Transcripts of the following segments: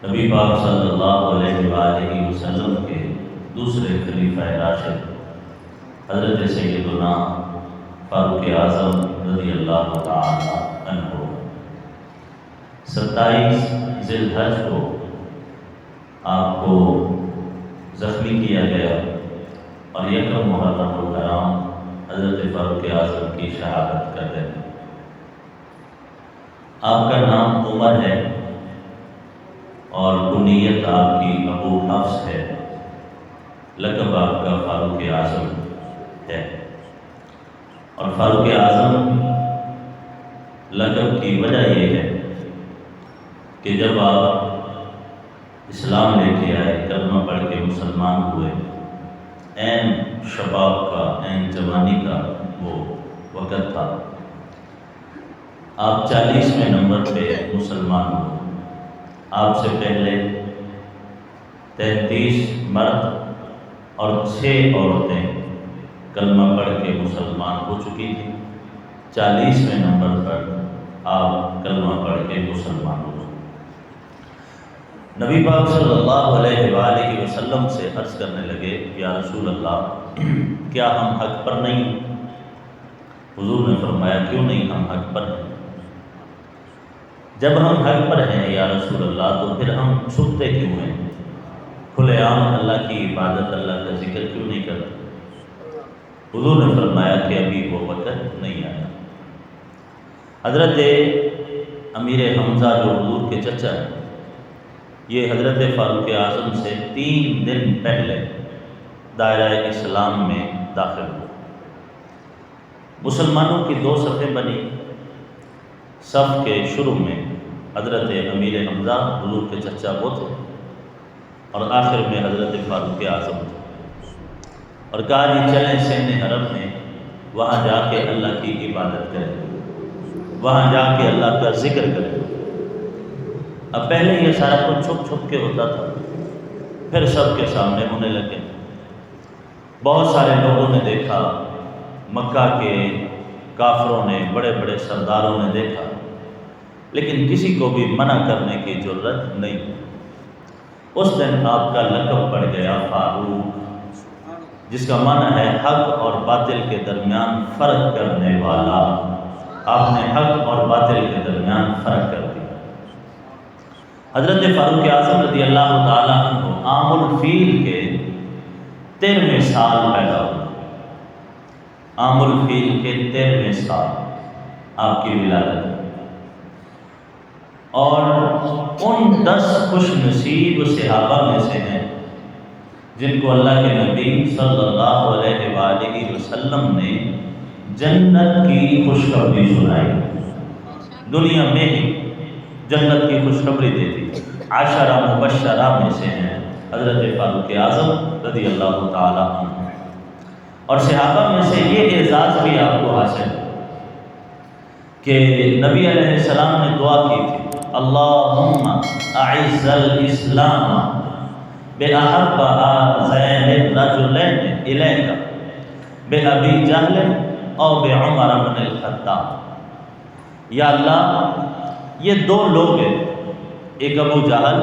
نبی پاک صلی اللہ علیہ وآلہ وسلم کے دوسرے خلیفہ راشد حضرت سیدنا فاروق اعظم رضی اللہ تعالی عنہ 27 ذی الحج کو آپ کو زخمی کیا گیا اور یکم محرم الحرام حضرت فاروق اعظم کی شہادت کر دیں۔ آپ کا نام عمر ہے اور کنیت آپ کی ابو حفص ہے، لقب آپ کا فاروق اعظم ہے۔ اور فاروق اعظم لقب کی وجہ یہ ہے کہ جب آپ اسلام لے کے آئے، کلمہ پڑھ کے مسلمان ہوئے، عین شباب کا، عین جوانی کا وہ وقت تھا۔ آپ 40ویں نمبر پہ مسلمان ہوئے۔ آپ سے پہلے 33 مرد اور 6 عورتیں کلمہ پڑھ کے مسلمان ہو چکی تھیں۔ 40ویں نمبر پر آپ کلمہ پڑھ کے مسلمان ہو چکے۔ نبی پاک صلی اللہ علیہ وآلہ وسلم سے عرض کرنے لگے، یا رسول اللہ، کیا ہم حق پر نہیں؟ حضور نے فرمایا، کیوں نہیں، ہم حق پر ہیں۔ جب ہم حق پر ہیں یا رسول اللہ تو پھر ہم چھپتے کیوں ہیں؟ کھلے عام اللہ کی عبادت، اللہ کا ذکر کیوں نہیں کرتے؟ حضور نے فرمایا کہ ابھی وہ وقت نہیں آیا۔ حضرت امیر حمزہ جو حضور کے چچا ہیں، یہ حضرت فاروق اعظم سے 3 دن پہلے دائرہ اسلام میں داخل ہوئے۔ مسلمانوں کی 2 صفیں بنی۔ صف کے شروع میں حضرت امیر حمزہ حضور کے چچا وہ تھے اور آخر میں حضرت فاروق اعظم تھے، اور کہا جی چلیں سین حرم میں، وہاں جا کے اللہ کی عبادت کریں، وہاں جا کے اللہ کا ذکر کریں۔ اب پہلے یہ سارا کچھ چھپ چھپ کے ہوتا تھا، پھر سب کے سامنے ہونے لگے۔ بہت سارے لوگوں نے دیکھا، مکہ کے کافروں نے، بڑے بڑے سرداروں نے دیکھا، لیکن کسی کو بھی منع کرنے کی ضرورت نہیں۔ اس دن آپ کا لقب پڑ گیا فاروق، جس کا معنی ہے حق اور باطل کے درمیان فرق کرنے والا۔ آپ نے حق اور باطل کے درمیان فرق کر دیا۔ حضرت فاروق اعظم رضی اللہ تعالی عنہ عام الفیل کے 13ویں سال پیدا ہوئے۔ عام الفیل کے 13ویں سال آپ کی ولادت، اور ان 10 خوش نصیب صحابہ میں سے ہیں جن کو اللہ کے نبی صلی اللہ علیہ وآلہ وسلم نے جنت کی خوشخبری سنائی، دنیا میں ہی جنت کی خوشخبری دے دی۔ 10 مبشرہ میں سے ہیں حضرت فاروق اعظم رضی اللہ تعالی عنہ۔ اور صحابہ میں سے یہ اعزاز بھی آپ کو حاصل ہے کہ نبی علیہ السلام نے دعا کی تھی، اللہم اعز الاسلام بأحب هذین الرجلین الیک بأبی جہل او بعمر بن الخطاب۔ یا اللہ، یہ 2 لوگ ہیں، ایک ابو جہل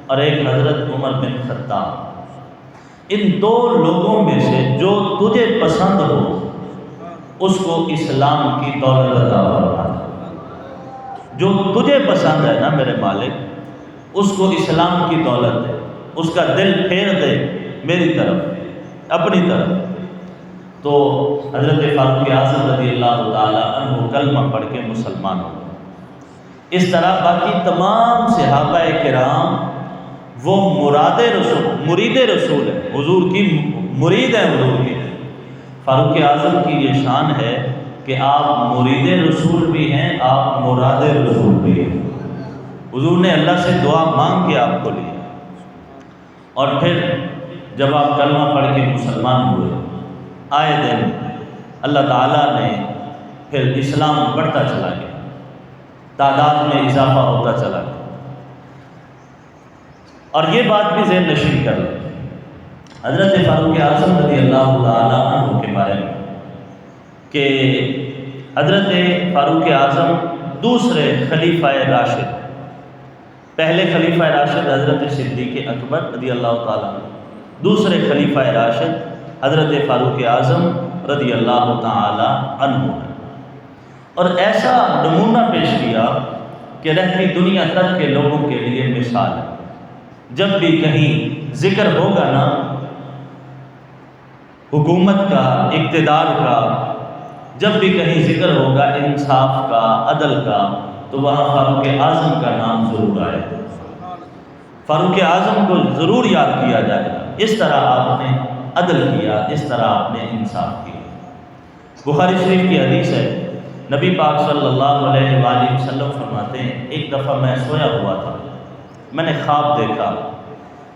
اور ایک حضرت عمر بن خطاب، ان 2 لوگوں میں سے جو تجھے پسند ہو اس کو اسلام کی دولت عطا فرما۔ جو تجھے پسند ہے نا میرے مالک، اس کو اسلام کی دولت دے، اس کا دل پھیر دے میری طرف، اپنی طرف۔ تو حضرت فاروق اعظم رضی اللہ تعالی عنہ کلمہ پڑھ کے مسلمان ہو۔ اس طرح باقی تمام صحابہ کرام وہ مرید رسول ہیں، حضور کی مرید ہیں، حضور کی۔ فاروق اعظم کی یہ شان ہے کہ آپ مرید رسول بھی ہیں، آپ مراد رسول بھی ہیں۔ حضور نے اللہ سے دعا مانگ کے آپ کو لیا، اور پھر جب آپ کلمہ پڑھ کے مسلمان ہوئے، آئے دن اللہ تعالیٰ نے پھر اسلام بڑھتا چلا گیا، تعداد میں اضافہ ہوتا چلا گیا۔ اور یہ بات بھی ذہن نشین کر لیں حضرت فاروق اعظم رضی اللہ تعالیٰ عنہ کے بارے میں کہ حضرت فاروق اعظم دوسرے خلیفہ راشد پہلے خلیفہ راشد حضرت صدیق اکبر رضی اللہ تعالیٰ عنہ، دوسرے خلیفہ راشد حضرت فاروق اعظم رضی اللہ تعالیٰ عنہ، اور ایسا نمونہ پیش کیا کہ رہتی دنیا تک کے لوگوں کے لیے مثال ہے۔ جب بھی کہیں ذکر ہوگا نا حکومت کا، اقتدار کا، جب بھی کہیں ذکر ہوگا انصاف کا، عدل کا، تو وہاں فاروق اعظم کا نام ضرور آئے گا، فاروق اعظم کو ضرور یاد کیا جائے گا۔ اس طرح آپ نے عدل کیا، اس طرح آپ نے انصاف کیا۔ بخاری شریف کی حدیث ہے، نبی پاک صلی اللہ علیہ وآلہ وسلم فرماتے ہیں، ایک دفعہ میں سویا ہوا تھا، میں نے خواب دیکھا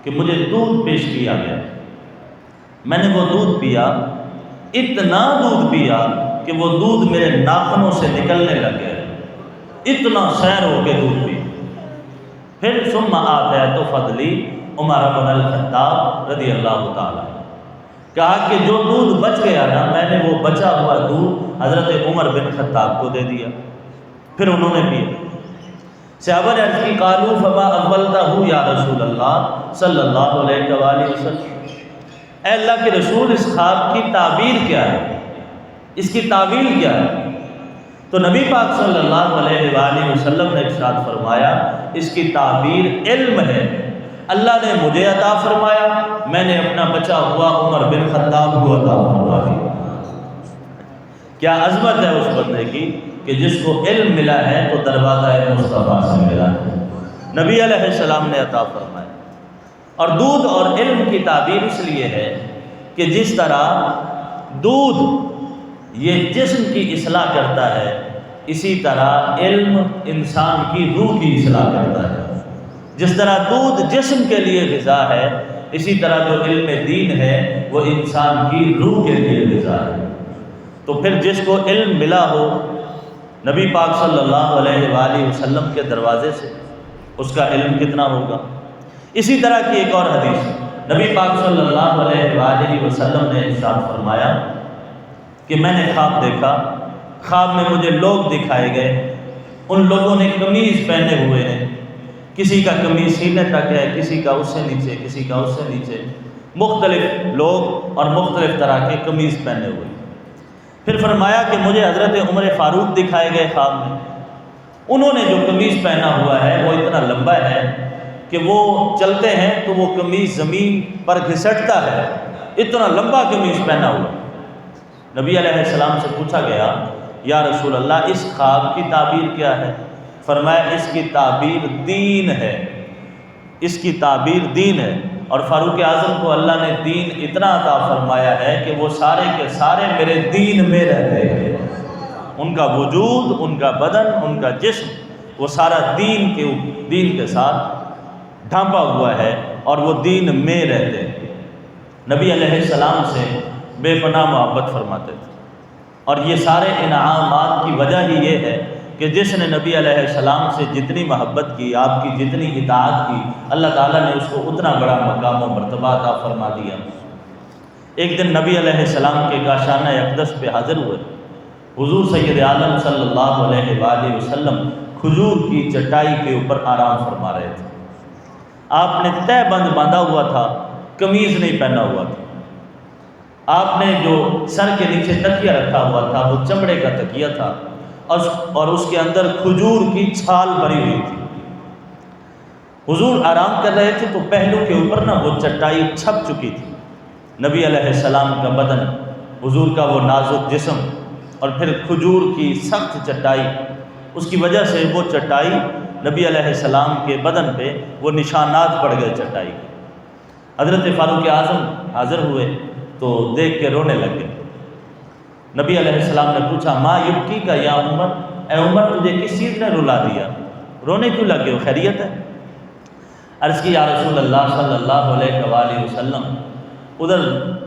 کہ مجھے دودھ پیش کیا گیا، میں نے وہ دودھ پیا، اتنا دودھ پیا کہ وہ دودھ میرے ناخنوں سے نکلنے لگ گیا، اتنا سیر ہو کے دودھ پیا۔ پھر ثم آتیت فضلی عمر بن الخطاب رضی اللہ تعالیٰ، کہا کہ جو دودھ بچ گیا نا، میں نے وہ بچا ہوا دودھ حضرت عمر بن خطاب کو دے دیا، پھر انہوں نے پیا۔ صحابہ نے عرض کی، قالوا فما اولتہ یا رسول اللہ صلی اللہ علیہ وآلہ وسلم، اے اللہ کے رسول اس خواب کی تعبیر کیا ہے، اس کی تعویل کیا ہے؟ تو نبی پاک صلی اللہ علیہ وآلہ وسلم نے ارشاد فرمایا، اس کی تعبیر علم ہے، اللہ نے مجھے عطا فرمایا، میں نے اپنا بچا ہوا عمر بن خطاب کو عطا فرمایا۔ کیا عظمت ہے اس بندے کی کہ جس کو علم ملا ہے تو دروازہ مصطفیٰ سے ملا ہے، نبی علیہ السلام نے عطا فرمایا۔ اور دودھ اور علم کی تعبیر اس لیے ہے کہ جس طرح دودھ یہ جسم کی اصلاح کرتا ہے، اسی طرح علم انسان کی روح کی اصلاح کرتا ہے۔ جس طرح دودھ جسم کے لیے غذا ہے، اسی طرح جو علم دین ہے وہ انسان کی روح کے لیے غذا ہے۔ تو پھر جس کو علم ملا ہو نبی پاک صلی اللہ علیہ وآلہ وسلم کے دروازے سے، اس کا علم کتنا ہوگا۔ اسی طرح کی ایک اور حدیث، نبی پاک صلی اللہ علیہ وآلہ وسلم نے ارشاد فرمایا کہ میں نے خواب دیکھا، خواب میں مجھے لوگ دکھائے گئے، ان لوگوں نے قمیض پہنے ہوئے ہیں، کسی کا قمیض سینے تک ہے، کسی کا اس سے نیچے، کسی کا اس سے نیچے، مختلف لوگ اور مختلف طرح کے قمیض پہنے ہوئے۔ پھر فرمایا کہ مجھے حضرت عمر فاروق دکھائے گئے خواب میں، انہوں نے جو قمیض پہنا ہوا ہے وہ اتنا لمبا ہے کہ وہ چلتے ہیں تو وہ قمیض زمین پر گھسٹتا ہے، اتنا لمبا قمیض پہنا ہوا۔ نبی علیہ السلام سے پوچھا گیا، یا رسول اللہ اس خواب کی تعبیر کیا ہے؟ فرمایا اس کی تعبیر دین ہے، اس کی تعبیر دین ہے۔ اور فاروق اعظم کو اللہ نے دین اتنا عطا فرمایا ہے کہ وہ سارے کے سارے میرے دین میں رہتے ہیں، ان کا وجود، ان کا بدن، ان کا جسم، وہ سارا دین کے ساتھ ڈھانپا ہوا ہے اور وہ دین میں رہتے ہیں۔ نبی علیہ السلام سے بے پناہ محبت فرماتے تھے، اور یہ سارے انعامات کی وجہ ہی یہ ہے کہ جس نے نبی علیہ السلام سے جتنی محبت کی، آپ کی جتنی اطاعت کی، اللہ تعالیٰ نے اس کو اتنا بڑا مقام و مرتبہ عطا فرما دیا۔ ایک دن نبی علیہ السلام کے کاشانہ اقدس پہ حاضر ہوئے، حضور سید عالم صلی اللہ علیہ وآلہ وسلم کھجور کی چٹائی کے اوپر آرام فرما رہے تھے۔ آپ نے تہ بند باندھا ہوا تھا، قمیض نہیں پہنا ہوا تھا، آپ نے جو سر کے نیچے تکیہ رکھا ہوا تھا وہ چمڑے کا تکیہ تھا، اور اس کے اندر کھجور کی چھال بھری ہوئی تھی۔ حضور آرام کر رہے تھے تو پہلو کے اوپر نا وہ چٹائی چھپ چکی تھی۔ نبی علیہ السلام کا بدن، حضور کا وہ نازک جسم، اور پھر کھجور کی سخت چٹائی، اس کی وجہ سے وہ چٹائی نبی علیہ السلام کے بدن پہ وہ نشانات پڑ گئے چٹائی کے۔ حضرت فاروق اعظم حاضر ہوئے تو دیکھ کے رونے لگے۔ نبی علیہ السلام نے پوچھا، ما یبکی کا یا عمر، اے عمر تجھے کس چیز نے رلا دیا، رونے کیوں لگے ہو، خیریت ہے؟ عرض کی، یا رسول اللہ صلی اللہ علیہ وآلہ وسلم، ادھر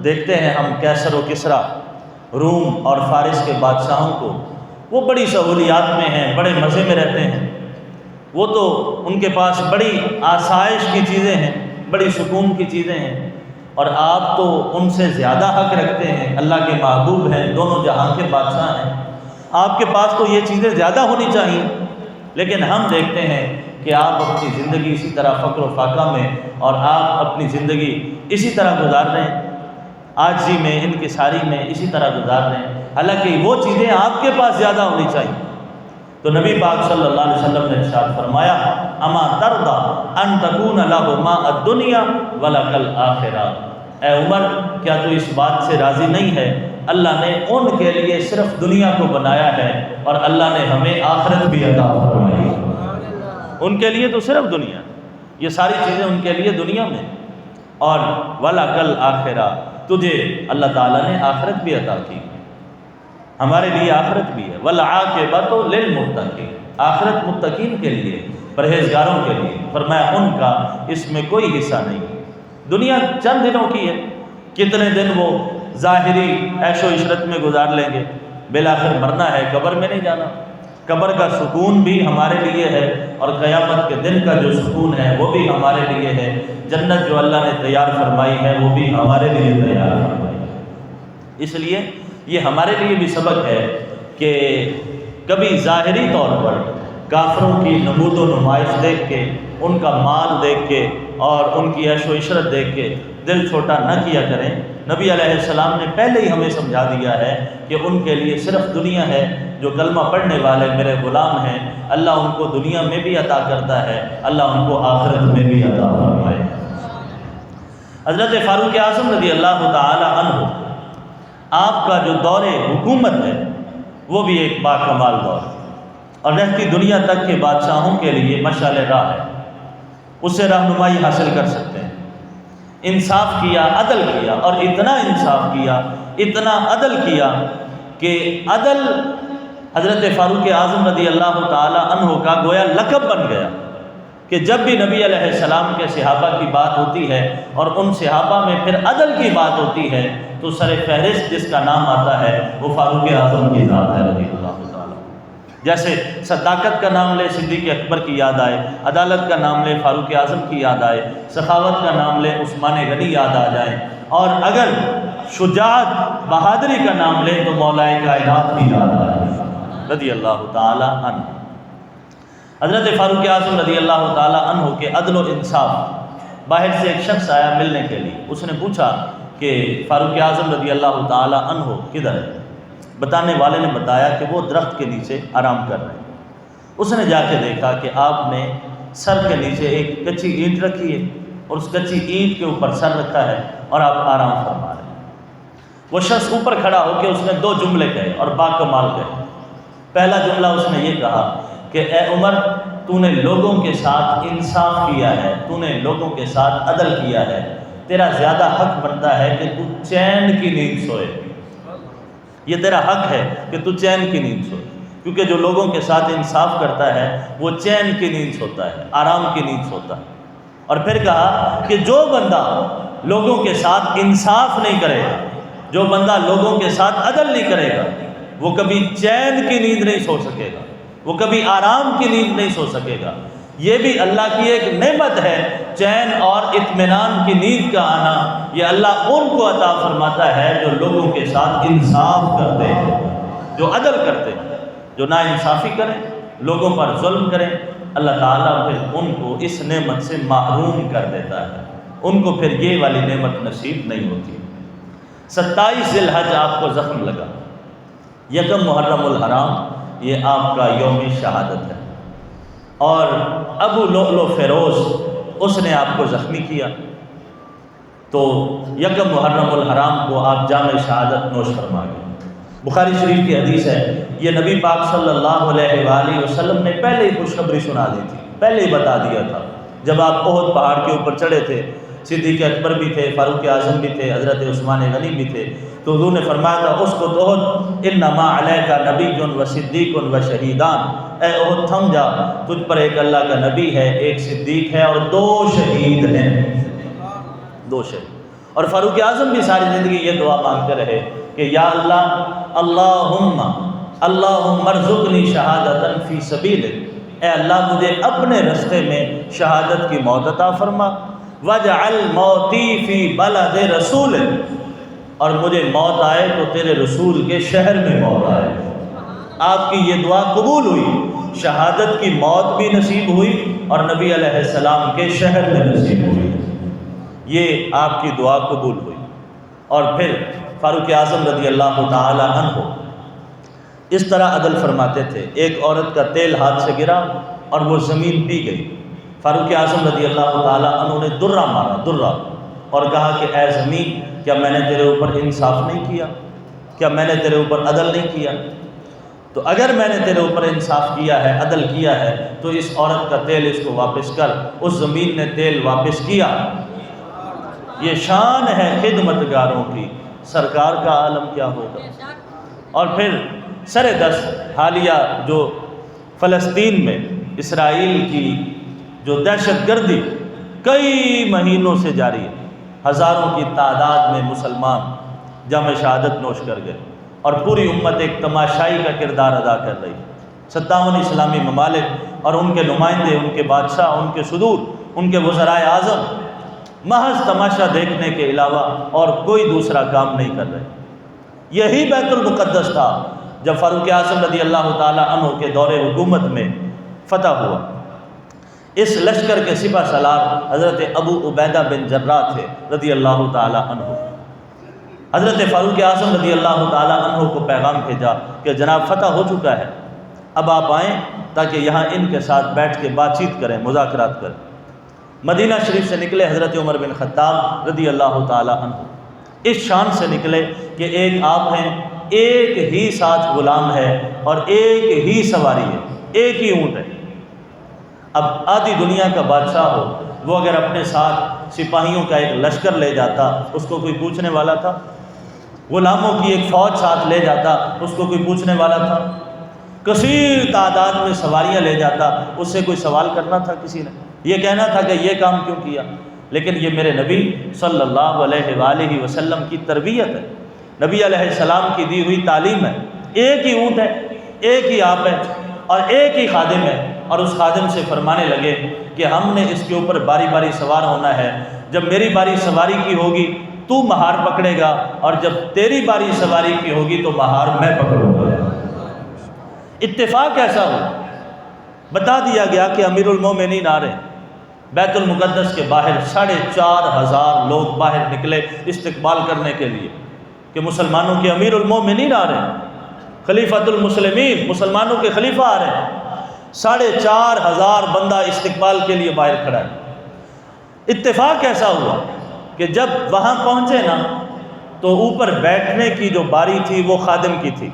دیکھتے ہیں ہم کیسر و کسریٰ، روم اور فارس کے بادشاہوں کو، وہ بڑی سہولیات میں ہیں، بڑے مزے میں رہتے ہیں، وہ تو ان کے پاس بڑی آسائش کی چیزیں ہیں، بڑی سکون کی چیزیں ہیں، اور آپ تو ان سے زیادہ حق رکھتے ہیں، اللہ کے محبوب ہیں، دونوں جہاں کے بادشاہ ہیں، آپ کے پاس تو یہ چیزیں زیادہ ہونی چاہیے۔ لیکن ہم دیکھتے ہیں کہ آپ اپنی زندگی اسی طرح فقر و فاقہ میں اور آپ اپنی زندگی اسی طرح گزار رہے ہیں، عاجزی میں، انکساری میں اسی طرح گزار رہے ہیں، حالانکہ وہ چیزیں آپ کے پاس زیادہ ہونی چاہیے۔ تو نبی پاک صلی اللہ علیہ وسلم نے ارشاد فرمایا اما ترضى ان تكون له ما الدنيا ولك الاخرہ، اے عمر کیا تو اس بات سے راضی نہیں ہے، اللہ نے ان کے لیے صرف دنیا کو بنایا ہے اور اللہ نے ہمیں آخرت بھی عطا فرمائی ہے۔ ان کے لیے تو صرف دنیا، یہ ساری چیزیں ان کے لیے دنیا میں، اور وَلَكَ الْآخِرَةُ، تجھے اللہ تعالیٰ نے آخرت بھی عطا کی، ہمارے لیے آخرت بھی ہے۔ وَالْعَاقِبَةُ لِلْمُتَّقِينَ، آخرت متقین کے لیے، پرہیزگاروں کے لیے، فرمایا ان کا اس میں کوئی حصہ نہیں۔ دنیا چند دنوں کی ہے، کتنے دن وہ ظاہری عیش و عشرت میں گزار لیں گے، بالآخر مرنا ہے، قبر میں نہیں جانا۔ قبر کا سکون بھی ہمارے لیے ہے، اور قیامت کے دن کا جو سکون ہے وہ بھی ہمارے لیے ہے۔ جنت جو اللہ نے تیار فرمائی ہے وہ بھی ہمارے لیے تیار فرمائی ہے۔ اس لیے یہ ہمارے لیے بھی سبق ہے کہ کبھی ظاہری طور پر کافروں کی نمود و نمائش دیکھ کے، ان کا مال دیکھ کے اور ان کی عیش و عشرت دیکھ کے دل چھوٹا نہ کیا کریں۔ نبی علیہ السلام نے پہلے ہی ہمیں سمجھا دیا ہے کہ ان کے لیے صرف دنیا ہے۔ جو کلمہ پڑھنے والے میرے غلام ہیں، اللہ ان کو دنیا میں بھی عطا کرتا ہے، اللہ ان کو آخرت میں بھی عطا فرمائے۔ حضرت فاروق اعظم رضی اللہ تعالی عنہ، آپ کا جو دور حکومت ہے وہ بھی ایک باکمال دور ہے، اور رہتی دنیا تک کے بادشاہوں کے لیے مشعل راہ ہے، اس سے رہنمائی حاصل کر سکتے ہیں۔ انصاف کیا، عدل کیا، اور اتنا انصاف کیا، اتنا عدل کیا کہ عدل حضرت فاروق اعظم رضی اللہ تعالی عنہ کا گویا لقب بن گیا، کہ جب بھی نبی علیہ السلام کے صحابہ کی بات ہوتی ہے اور ان صحابہ میں پھر عدل کی بات ہوتی ہے تو سر فہرست جس کا نام آتا ہے وہ فاروق اعظم کی ذات ہے رضی اللہ تعالی۔ جیسے صداقت کا نام لے صدیق اکبر کی یاد آئے، عدالت کا نام لے فاروق اعظم کی یاد آئے، سخاوت کا نام لے عثمان غنی یاد آ جائیں، اور اگر شجاعت بہادری کا نام لے تو مولا کائنات بھی یاد آ جائے رضی اللہ تعالی عنہ۔ حضرت فاروق اعظم رضی اللہ تعالی عنہ کے عدل و انصاف، باہر سے ایک شخص آیا ملنے کے لیے، اس نے پوچھا کہ فاروق اعظم رضی اللہ تعالی عنہ کدھر ہے؟ بتانے والے نے بتایا کہ وہ درخت کے نیچے آرام کر رہے ہیں۔ اس نے جا کے دیکھا کہ آپ نے سر کے نیچے ایک کچی اینٹ رکھی ہے، اور اس کچی اینٹ کے اوپر سر رکھا ہے اور آپ آرام فرما رہے ہیں۔ وہ شخص اوپر کھڑا ہو کے اس نے 2 جملے کہے اور باکمال کہے۔ پہلا جملہ اس نے یہ کہا کہ اے عمر، تو نے لوگوں کے ساتھ انصاف کیا ہے، تو نے لوگوں کے ساتھ عدل کیا ہے، تیرا زیادہ حق بنتا ہے کہ تو چین کی نیند سوئے۔ یہ تیرا حق ہے کہ تو چین کی نیند سوئے، کیونکہ جو لوگوں کے ساتھ انصاف کرتا ہے وہ چین کی نیند سوتا ہے، آرام کی نیند سوتا ہے۔ اور پھر کہا کہ جو بندہ لوگوں کے ساتھ انصاف نہیں کرے گا، جو بندہ لوگوں کے ساتھ عدل نہیں کرے گا، وہ کبھی چین کی نیند نہیں سو سکے گا، وہ کبھی آرام کی نیند نہیں سو سکے گا۔ یہ بھی اللہ کی ایک نعمت ہے، چین اور اطمینان کی نیند کا آنا، یہ اللہ ان کو عطا فرماتا ہے جو لوگوں کے ساتھ انصاف کرتے ہیں، جو عدل کرتے ہیں، جو ناانصافی کریں، لوگوں پر ظلم کریں، اللہ تعالیٰ پھر ان کو اس نعمت سے محروم کر دیتا ہے، ان کو پھر یہ والی نعمت نصیب نہیں ہوتی۔ 27 ذی الحج آپ کو زخم لگا، 1 محرم الحرام یہ آپ کا یوم شہادت ہے، اور ابو لؤلؤ فیروز اس نے آپ کو زخمی کیا، تو 1 محرم الحرام کو آپ جام شہادت نوش فرما گئے۔ بخاری شریف کی حدیث ہے، یہ نبی پاک صلی اللہ علیہ وآلہ وسلم نے پہلے ہی خوشخبری سنا دی تھی، پہلے ہی بتا دیا تھا۔ جب آپ احد پہاڑ کے اوپر چڑھے تھے، صدیق اکبر بھی تھے، فاروق اعظم بھی تھے، حضرت عثمان غنی بھی تھے، تو حضور نے فرمایا تھا اس کو احد انما علیک نبی و صدیق و شہیدان، اے احد تھم جا، تجھ پر ایک اللہ کا نبی ہے، ایک صدیق ہے، اور 2 شہید ہیں، 2 شہید۔ اور فاروق اعظم بھی ساری زندگی یہ دعا مانگتے رہے کہ یا اللہ، اللہم ارزقنی شہادتا فی سبیلک، اے اللہ مجھے اپنے رستے میں شہادت کی موت عطا فرما، وجعل موتی فی بلد رسولک، اور مجھے موت آئے تو تیرے رسول کے شہر میں موت آئے۔ آپ کی یہ دعا قبول ہوئی، شہادت کی موت بھی نصیب ہوئی اور نبی علیہ السلام کے شہر میں نصیب ہوئی۔ یہ آپ کی دعا قبول ہوئی۔ اور پھر فاروق اعظم رضی اللہ تعالی عنہ اس طرح عدل فرماتے تھے، ایک عورت کا تیل ہاتھ سے گرا اور وہ زمین پی گئی، فاروق اعظم رضی اللہ تعالی عنہ نے درہ مارا، درہ، اور کہا کہ اے زمین، کیا میں نے تیرے اوپر انصاف نہیں کیا؟ کیا میں نے تیرے اوپر عدل نہیں کیا؟ تو اگر میں نے تیرے اوپر انصاف کیا ہے، عدل کیا ہے، تو اس عورت کا تیل اس کو واپس کر۔ اس زمین نے تیل واپس کیا۔ یہ شان ہے خدمتگاروں کی، سرکار کا عالم کیا ہوگا۔ اور پھر سر دست حالیہ جو فلسطین میں اسرائیل کی جو دہشت گردی کئی مہینوں سے جاری ہے، ہزاروں کی تعداد میں مسلمان جامع شہادت نوش کر گئے اور پوری امت ایک تماشائی کا کردار ادا کر رہی ہے۔ 57 اسلامی ممالک اور ان کے نمائندے، ان کے بادشاہ، ان کے صدور، ان کے وزرائے اعظم محض تماشا دیکھنے کے علاوہ اور کوئی دوسرا کام نہیں کر رہے۔ یہی بیت المقدس تھا جب فاروق اعظم رضی اللہ تعالی عنہ کے دور حکومت میں فتح ہوا۔ اس لشکر کے سپہ سالار حضرت ابو عبیدہ بن جراح تھے رضی اللہ تعالی عنہ۔ حضرت فاروق اعظم رضی اللہ تعالی عنہ کو پیغام بھیجا کہ جناب فتح ہو چکا ہے، اب آپ آئیں تاکہ یہاں ان کے ساتھ بیٹھ کے بات چیت کریں، مذاکرات کریں۔ مدینہ شریف سے نکلے حضرت عمر بن خطاب رضی اللہ تعالی عنہ، اس شان سے نکلے کہ ایک آپ ہیں، ایک ہی ساتھ غلام ہے اور ایک ہی سواری ہے، ایک ہی اونٹ ہے۔ اب آدھی دنیا کا بادشاہ ہو، وہ اگر اپنے ساتھ سپاہیوں کا ایک لشکر لے جاتا، اس کو کوئی پوچھنے والا تھا؟ غلاموں کی ایک فوج ساتھ لے جاتا، اس کو کوئی پوچھنے والا تھا؟ کثیر تعداد میں سواریاں لے جاتا، اس سے کوئی سوال کرنا تھا کسی نے؟ یہ کہنا تھا کہ یہ کام کیوں کیا؟ لیکن یہ میرے نبی صلی اللہ علیہ وآلہ وسلم کی تربیت ہے، نبی علیہ السلام کی دی ہوئی تعلیم ہے۔ ایک ہی اونٹ ہے، ایک ہی آپ ہے اور ایک ہی خادم ہے، اور اس خادم سے فرمانے لگے کہ ہم نے اس کے اوپر باری باری سوار ہونا ہے، جب میری باری سواری کی ہوگی تو مہار پکڑے گا اور جب تیری باری سواری کی ہوگی تو مہار میں پکڑوں گا۔ اتفاق ایسا ہو، بتا دیا گیا کہ امیر المومنین آ رہے ہیں۔ بیت المقدس کے باہر 4,500 لوگ باہر نکلے استقبال کرنے کے لیے کہ مسلمانوں کے امیر المومنین آ رہے ہیں، خلیفۃ المسلمین، مسلمانوں کے خلیفہ آ رہے ہیں۔ 4,500 بندہ استقبال کے لیے باہر کھڑا ہے۔ اتفاق ایسا ہوا کہ جب وہاں پہنچے نا تو اوپر بیٹھنے کی جو باری تھی وہ خادم کی تھی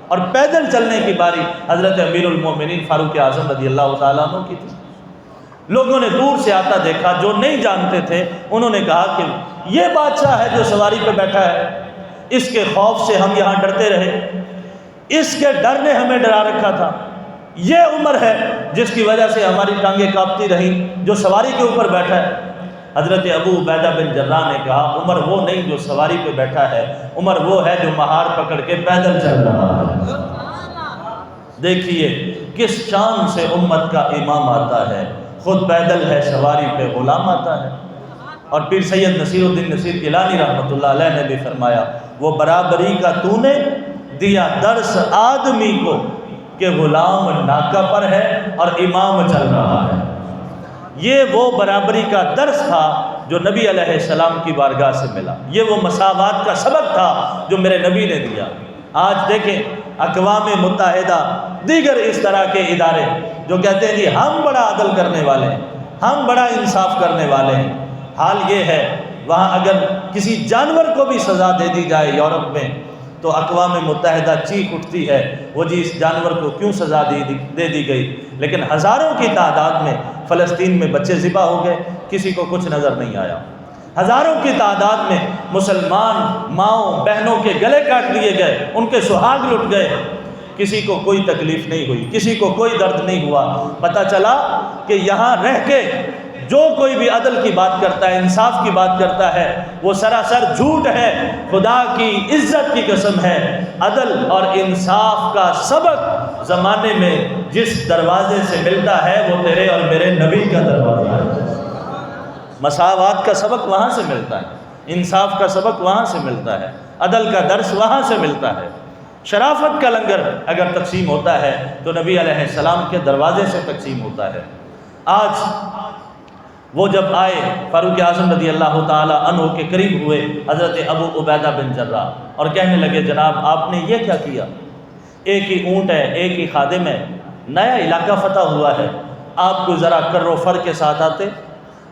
اور پیدل چلنے کی باری حضرت امیر المومنین فاروق اعظم رضی اللہ تعالیٰ عنہ کی تھی۔ لوگوں نے دور سے آتا دیکھا، جو نہیں جانتے تھے انہوں نے کہا کہ یہ بادشاہ ہے جو سواری پہ بیٹھا ہے، اس کے خوف سے ہم یہاں ڈرتے رہے، اس کے ڈر نے ہمیں ڈرا رکھا تھا۔ یہ عمر ہے جس کی وجہ سے ہماری ٹانگیں کانپتی رہیں، جو سواری کے اوپر بیٹھا ہے۔ حضرت ابو عبیدہ بن جراح نے کہا عمر وہ نہیں جو سواری پہ بیٹھا ہے، عمر وہ ہے جو مہار پکڑ کے پیدل چل رہا ہے۔ دیکھیے کس شان سے امت کا امام آتا ہے، خود پیدل ہے، سواری پہ غلام آتا ہے۔ اور پھر سید نصیر الدین نصیر گیلانی رحمۃ اللہ علیہ نے بھی فرمایا وہ برابری کا تو نے دیا درس آدمی کو کہ غلام ناکہ پر ہے اور امام چل رہا ہے۔ یہ وہ برابری کا درس تھا جو نبی علیہ السلام کی بارگاہ سے ملا، یہ وہ مساوات کا سبق تھا جو میرے نبی نے دیا۔ آج دیکھیں اقوام متحدہ، دیگر اس طرح کے ادارے جو کہتے ہیں جی ہم بڑا عدل کرنے والے ہیں، ہم بڑا انصاف کرنے والے ہیں، حال یہ ہے وہاں اگر کسی جانور کو بھی سزا دے دی جائے یورپ میں تو اقوام متحدہ چیخ اٹھتی ہے وہ جی اس جانور کو کیوں سزا دے دی گئی۔ لیکن ہزاروں کی تعداد میں فلسطین میں بچے ذبح ہو گئے، کسی کو کچھ نظر نہیں آیا۔ ہزاروں کی تعداد میں مسلمان ماؤں بہنوں کے گلے کاٹ لیے گئے، ان کے سہاگ لٹ گئے، کسی کو کوئی تکلیف نہیں ہوئی، کسی کو کوئی درد نہیں ہوا۔ پتہ چلا کہ یہاں رہ کے جو کوئی بھی عدل کی بات کرتا ہے، انصاف کی بات کرتا ہے، وہ سراسر جھوٹ ہے۔ خدا کی عزت کی قسم ہے، عدل اور انصاف کا سبق زمانے میں جس دروازے سے ملتا ہے وہ تیرے اور میرے نبی کا دروازہ ہے۔ مساوات کا سبق وہاں سے ملتا ہے، انصاف کا سبق وہاں سے ملتا ہے، عدل کا درس وہاں سے ملتا ہے۔ شرافت کا لنگر اگر تقسیم ہوتا ہے تو نبی علیہ السلام کے دروازے سے تقسیم ہوتا ہے۔ آج وہ جب آئے فاروق اعظم رضی اللہ تعالی عنہ کے قریب ہوئے حضرت ابو عبیدہ بن جراح اور کہنے لگے جناب آپ نے یہ کیا کیا؟ ایک ہی اونٹ ہے، ایک ہی خادم ہے، نیا علاقہ فتح ہوا ہے، آپ کو ذرا کر و فر کے ساتھ آتے،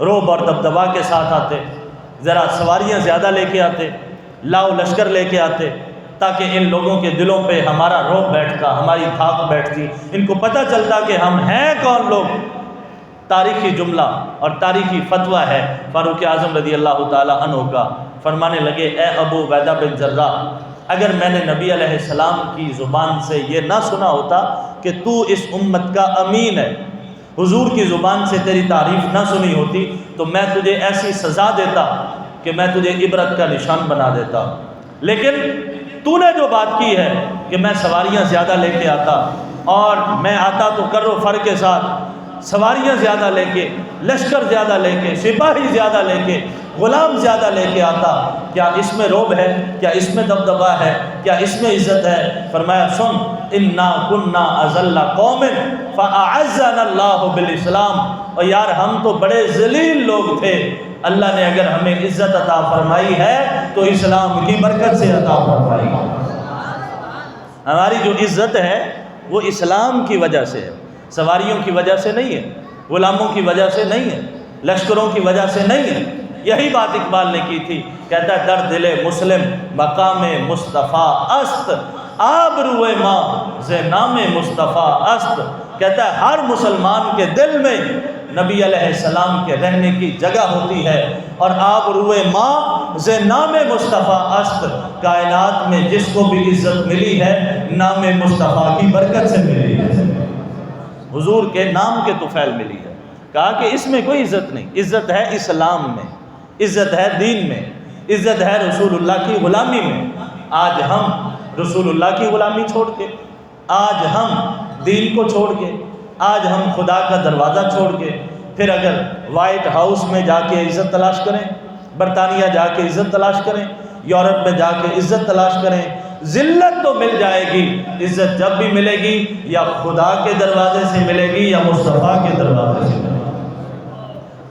روب اور دبدبا کے ساتھ آتے، ذرا سواریاں زیادہ لے کے آتے، لاؤ لشکر لے کے آتے، تاکہ ان لوگوں کے دلوں پہ ہمارا روب بیٹھتا، ہماری دھاک بیٹھتی، ان کو پتہ چلتا کہ ہم ہیں کون لوگ۔ تاریخی جملہ اور تاریخی فتویٰ ہے فاروق اعظم رضی اللہ تعالی عنہ کا۔ فرمانے لگے اے ابو عبیدہ بن جراح، اگر میں نے نبی علیہ السلام کی زبان سے یہ نہ سنا ہوتا کہ تو اس امت کا امین ہے، حضور کی زبان سے تیری تعریف نہ سنی ہوتی، تو میں تجھے ایسی سزا دیتا کہ میں تجھے عبرت کا نشان بنا دیتا۔ لیکن تو نے جو بات کی ہے کہ میں سواریاں زیادہ لے کے آتا، اور میں آتا تو کر و فر کے ساتھ، سواریاں زیادہ لے کے، لشکر زیادہ لے کے، سپاہی زیادہ لے کے، غلام زیادہ لے کے آتا، کیا اس میں روب ہے؟ کیا اس میں دبدبا ہے؟ کیا اس میں عزت ہے؟ فرمایا سن، انا کنا اذل قوم فاعزنا اللہ بالاسلام، اور یار ہم تو بڑے ذلیل لوگ تھے، اللہ نے اگر ہمیں عزت عطا فرمائی ہے تو اسلام کی برکت سے عطا فرمائی۔ ہماری جو عزت ہے وہ اسلام کی وجہ سے ہے، سواریوں کی وجہ سے نہیں ہے، غلاموں کی وجہ سے نہیں ہے، لشکروں کی وجہ سے نہیں ہے۔ یہی بات اقبال نے کی تھی، کہتا ہے در دل مسلم مقام مصطفیٰ است، آبروئے ماں ز نام مصطفیٰ است، کہتا ہے ہر مسلمان کے دل میں نبی علیہ السلام کے رہنے کی جگہ ہوتی ہے، اور آبروئے ماں ز نام مصطفیٰ است، کائنات میں جس کو بھی عزت ملی ہے نام مصطفیٰ کی برکت سے ملی ہے، حضور کے نام کے طفیل ملی ہے۔ کہا کہ اس میں کوئی عزت نہیں، عزت ہے اسلام میں، عزت ہے دین میں، عزت ہے رسول اللہ کی غلامی میں۔ آج ہم رسول اللہ کی غلامی چھوڑ کے، آج ہم دین کو چھوڑ کے، آج ہم خدا کا دروازہ چھوڑ کے، پھر اگر وائٹ ہاؤس میں جا کے عزت تلاش کریں، برطانیہ جا کے عزت تلاش کریں، یورپ میں جا کے عزت تلاش کریں، ذلت تو مل جائے گی، عزت جب بھی ملے گی یا خدا کے دروازے سے ملے گی یا مصطفیٰ کے دروازے سے ملے گی۔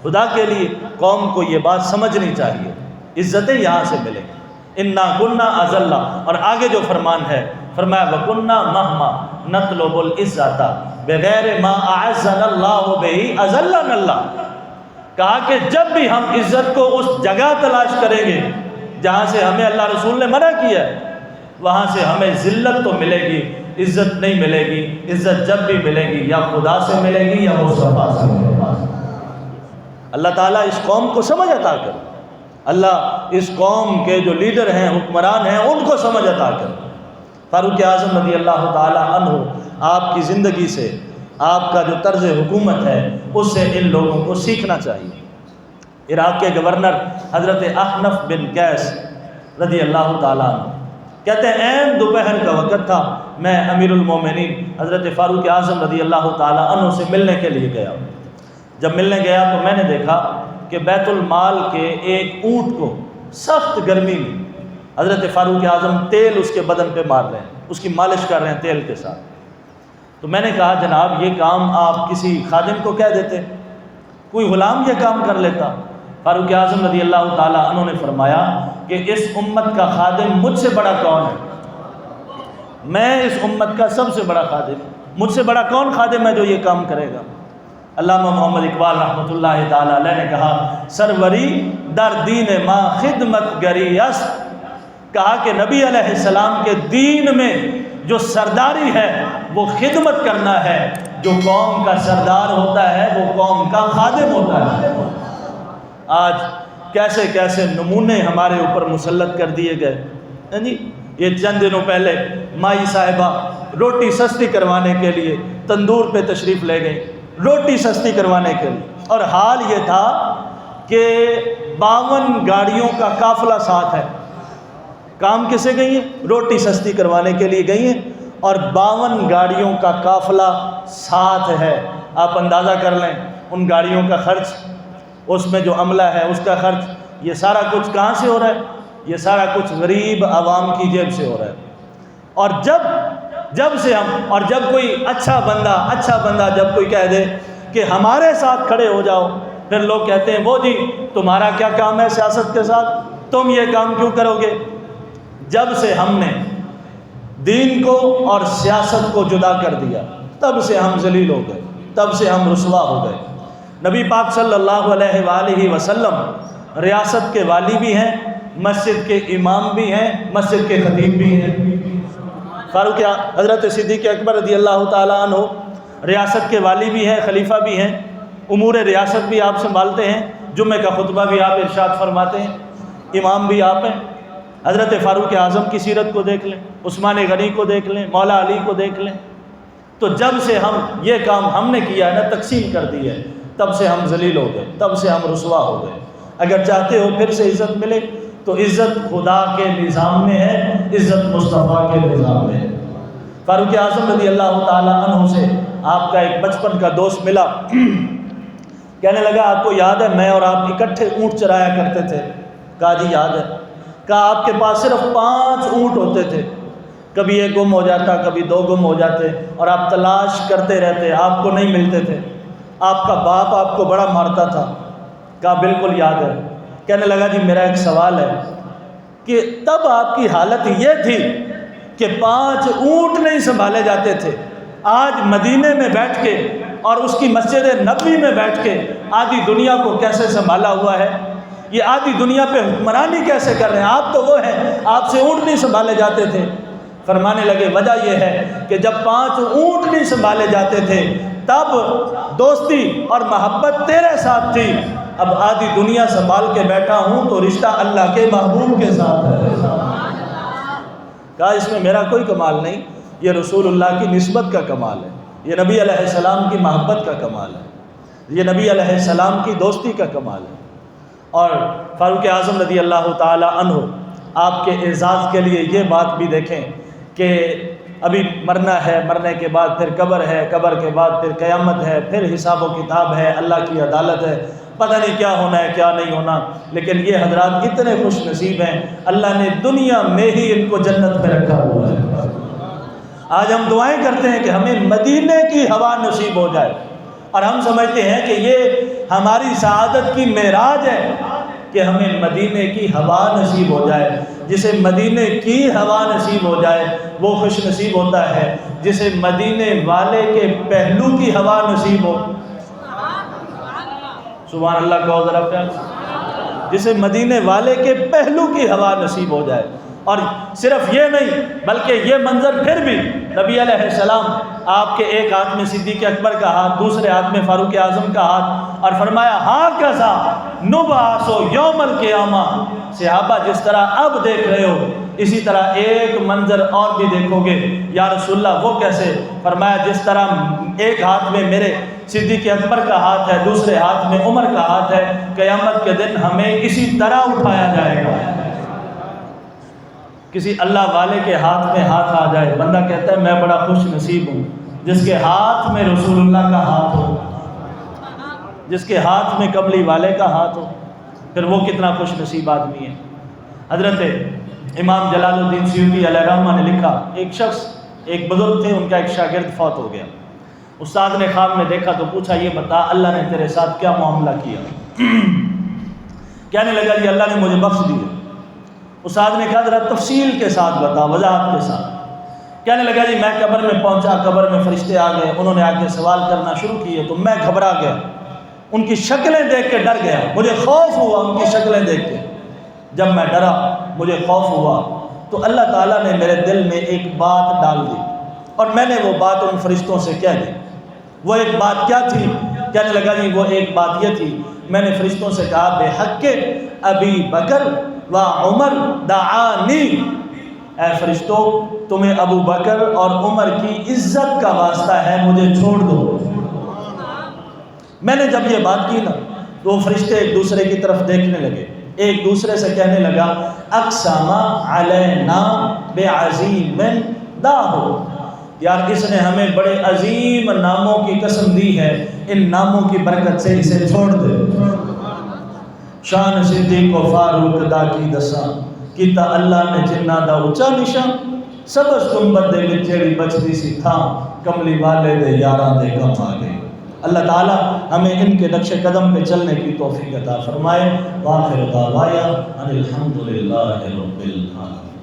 خدا کے لیے قوم کو یہ بات سمجھنی چاہیے، عزتیں یہاں سے ملیں گی۔ انا کنا اذلہ، اور آگے جو فرمان ہے فرمایا وَكُنَّا مَهْمَا نَطْلُبُ الْعِزَّةَ بِغَيْرِ مَا أَعَزَّنَا اللَّهُ بِهِ أَذَلَّنَا اللَّهُ، کہا کہ جب بھی ہم عزت کو اس جگہ تلاش کریں گے جہاں سے ہمیں اللہ رسول نے منع کیا ہے، وہاں سے ہمیں ذلت تو ملے گی، عزت نہیں ملے گی۔ عزت جب بھی ملے گی یا خدا سے ملے گی یا مصطفیٰ سے ملے گی۔ اللہ تعالیٰ اس قوم کو سمجھ عطا کر، اللہ اس قوم کے جو لیڈر ہیں، حکمران ہیں، ان کو سمجھ عطا کر۔ فاروق اعظم رضی اللہ تعالی عنہ، آپ کی زندگی سے، آپ کا جو طرز حکومت ہے اس سے ان لوگوں کو سیکھنا چاہیے۔ عراق کے گورنر حضرت احنف بن قیس رضی اللہ تعالیٰ عنہ کہتے ہیں عین دوپہر کا وقت تھا، میں امیر المومنین حضرت فاروق اعظم رضی اللہ تعالیٰ عنہ سے ملنے کے لیے گیا۔ جب ملنے گیا تو میں نے دیکھا کہ بیت المال کے ایک اونٹ کو سخت گرمی میں حضرت فاروق اعظم تیل اس کے بدن پہ مار رہے ہیں، اس کی مالش کر رہے ہیں تیل کے ساتھ۔ تو میں نے کہا جناب یہ کام آپ کسی خادم کو کہہ دیتے، کوئی غلام یہ کام کر لیتا۔ فاروق اعظم رضی اللہ تعالیٰ عنہ نے فرمایا کہ اس امت کا خادم مجھ سے بڑا کون ہے؟ میں اس امت کا سب سے بڑا خادم، مجھ سے بڑا کون خادم ہے جو یہ کام کرے گا؟ علامہ محمد اقبال رحمۃ اللہ تعالیٰ علیہ نے کہا سروری در دین ما خدمت گری است، کہا کہ نبی علیہ السلام کے دین میں جو سرداری ہے وہ خدمت کرنا ہے، جو قوم کا سردار ہوتا ہے وہ قوم کا خادم ہوتا ہے۔ آج کیسے کیسے نمونے ہمارے اوپر مسلط کر دیے گئے۔ جی یہ چند دنوں پہلے مائی صاحبہ روٹی سستی کروانے کے لیے تندور پہ تشریف لے گئی، روٹی سستی کروانے کے لیے، اور حال یہ تھا کہ 52 گاڑیوں کا قافلہ ساتھ ہے۔ کام کسے گئی ہیں؟ روٹی سستی کروانے کے لیے گئی ہیں، اور 52 گاڑیوں کا قافلہ ساتھ ہے۔ آپ اندازہ کر لیں ان گاڑیوں کا خرچ، اس میں جو عملہ ہے اس کا خرچ، یہ سارا کچھ کہاں سے ہو رہا ہے؟ یہ سارا کچھ غریب عوام کی جیب سے ہو رہا ہے۔ اور جب سے ہم، اور جب کوئی اچھا بندہ جب کوئی کہہ دے کہ ہمارے ساتھ کھڑے ہو جاؤ، پھر لوگ کہتے ہیں وہ جی تمہارا کیا کام ہے سیاست کے ساتھ، تم یہ کام کیوں کرو گے؟ جب سے ہم نے دین کو اور سیاست کو جدا کر دیا، تب سے ہم ذلیل ہو گئے، تب سے ہم رسوا ہو گئے۔ نبی پاک صلی اللہ علیہ وآلہ وسلم ریاست کے والی بھی ہیں، مسجد کے امام بھی ہیں، مسجد کے خطیب بھی ہیں۔ فاروق حضرت صدیق اکبر رضی اللہ تعالیٰ عنہ ریاست کے والی بھی ہیں، خلیفہ بھی ہیں، امور ریاست بھی آپ سنبھالتے ہیں، جمعہ کا خطبہ بھی آپ ارشاد فرماتے ہیں، امام بھی آپ ہیں۔ حضرت فاروق اعظم کی سیرت کو دیکھ لیں، عثمان غنی کو دیکھ لیں، مولا علی کو دیکھ لیں۔ تو جب سے ہم یہ کام ہم نے کیا ہے نا، تقسیم کر دی ہے، تب سے ہم ذلیل ہو گئے، تب سے ہم رسوا ہو گئے۔ اگر چاہتے ہو پھر سے عزت ملے تو عزت خدا کے نظام میں ہے، عزت مصطفیٰ کے نظام میں ہے۔ فاروق اعظم رضی اللہ تعالیٰ عنہ سے آپ کا ایک بچپن کا دوست ملا، کہنے لگا آپ کو یاد ہے میں اور آپ اکٹھے اونٹ چرایا کرتے تھے؟ کہا جی یاد ہے۔ کہا آپ کے پاس صرف 5 اونٹ ہوتے تھے، کبھی ایک گم ہو جاتا، کبھی 2 گم ہو جاتے، اور آپ تلاش کرتے رہتے، آپ کو نہیں ملتے تھے، آپ کا باپ آپ کو بڑا مارتا تھا۔ کہا بالکل یاد ہے۔ کہنے لگا جی میرا ایک سوال ہے کہ تب آپ کی حالت یہ تھی کہ 5 اونٹ نہیں سنبھالے جاتے تھے، آج مدینے میں بیٹھ کے اور اس کی مسجد نبوی میں بیٹھ کے آدھی دنیا کو کیسے سنبھالا ہوا ہے، یہ آدھی دنیا پہ حکمرانی کیسے کر رہے ہیں؟ آپ تو وہ ہیں، آپ سے اونٹ نہیں سنبھالے جاتے تھے۔ فرمانے لگے وجہ یہ ہے کہ جب 5 اونٹ نہیں سنبھالے جاتے تھے تب دوستی اور محبت تیرے ساتھ تھی، اب آدھی دنیا سنبھال کے بیٹھا ہوں تو رشتہ اللہ کے محبوب کے ساتھ ہے۔ کہا اس میں میرا کوئی کمال نہیں، یہ رسول اللہ کی نسبت کا کمال ہے، یہ نبی علیہ السلام کی محبت کا کمال ہے، یہ نبی علیہ السلام کی دوستی کا کمال ہے۔ اور فاروق اعظم رضی اللہ تعالی عنہ آپ کے اعزاز کے لیے یہ بات بھی دیکھیں کہ ابھی مرنا ہے، مرنے کے بعد پھر قبر ہے، قبر کے بعد پھر قیامت ہے، پھر حساب و کتاب ہے، اللہ کی عدالت ہے، پتہ نہیں کیا ہونا ہے کیا نہیں ہونا، لیکن یہ حضرات اتنے خوش نصیب ہیں، اللہ نے دنیا میں ہی ان کو جنت میں رکھا ہوا ہے۔ آج ہم دعائیں کرتے ہیں کہ ہمیں مدینے کی ہوا نصیب ہو جائے، اور ہم سمجھتے ہیں کہ یہ ہماری سعادت کی معراج ہے کہ ہمیں مدینے کی ہوا نصیب ہو جائے۔ جسے مدینے کی ہوا نصیب ہو جائے وہ خوش نصیب ہوتا ہے، جسے مدینے والے کے پہلو کی ہوا نصیب ہو، سبحان اللہ کہو ذرا پیار، جسے مدینے والے کے پہلو کی ہوا نصیب ہو جائے۔ اور صرف یہ نہیں بلکہ یہ منظر پھر بھی نبی علیہ السلام آپ کے ایک ہاتھ میں صدیق اکبر کا ہاتھ، دوسرے ہاتھ میں فاروق اعظم کا ہاتھ، اور فرمایا ہاکذا نبعث یوم القیامہ، صحابہ جس طرح اب دیکھ رہے ہو اسی طرح ایک منظر اور بھی دیکھو گے۔ یا رسول اللہ وہ کیسے؟ فرمایا جس طرح ایک ہاتھ میں میرے صدیق اکبر کا ہاتھ ہے، دوسرے ہاتھ میں عمر کا ہاتھ ہے، قیامت کے دن ہمیں اسی طرح اٹھایا جائے گا۔ کسی اللہ والے کے ہاتھ میں ہاتھ آ جائے، بندہ کہتا ہے میں بڑا خوش نصیب ہوں، جس کے ہاتھ میں رسول اللہ کا ہاتھ ہو، جس کے ہاتھ میں کملی والے کا ہاتھ ہو، پھر وہ کتنا خوش نصیب آدمی ہے۔ حضرت امام جلال الدین سیوطی علیہ رحمہ نے لکھا، ایک شخص، ایک بزرگ تھے، ان کا ایک شاگرد فوت ہو گیا، استاد نے خواب میں دیکھا تو پوچھا یہ بتا اللہ نے تیرے ساتھ کیا معاملہ کیا؟ کہنے لگا جی اللہ نے مجھے بخش دیا۔ استاد نے کہا ذرا تفصیل کے ساتھ بتا، وضاحت کے ساتھ۔ کہنے لگا جی میں قبر میں پہنچا، قبر میں فرشتے آ گئے، انہوں نے آ کے سوال کرنا شروع کیے تو میں گھبرا گیا، ان کی شکلیں دیکھ کے ڈر گیا، مجھے خوف ہوا ان کی شکلیں دیکھ کے۔ جب میں ڈرا، مجھے خوف ہوا، تو اللہ تعالیٰ نے میرے دل میں ایک بات ڈال دی، اور میں نے وہ بات ان فرشتوں سے کہہ دی۔ وہ ایک بات کیا تھی؟ کہنے لگا جی وہ ایک بات یہ تھی، میں نے فرشتوں سے کہا بے حق ابی بکر و عمر دعانی، اے فرشتوں تمہیں ابو بکر اور عمر کی عزت کا واسطہ ہے، مجھے چھوڑ دو۔ میں نے جب یہ بات کی نا تو وہ فرشتے ایک دوسرے کی طرف دیکھنے لگے، ایک دوسرے سے کہنے لگا اقسم علینا بعظیم داہو، یار اس نے ہمیں بڑے عظیم ناموں کی قسم دی ہے، ان ناموں کی برکت سے اسے چھوڑ دے۔ شان صدیق و فاروق دا کی دساں کیتا اللہ نے جنہ دا اونچا نشان، سبز گنبد دے وچ جڑی بچتی سی تھاں کملی والے دے یاراں دے کم آ گئی۔ اللہ تعالیٰ ہمیں ان کے نقش قدم پہ چلنے کی توفیق عطا فرمائے۔ وآخر دعوایا ان الحمدللہ رب العالمین۔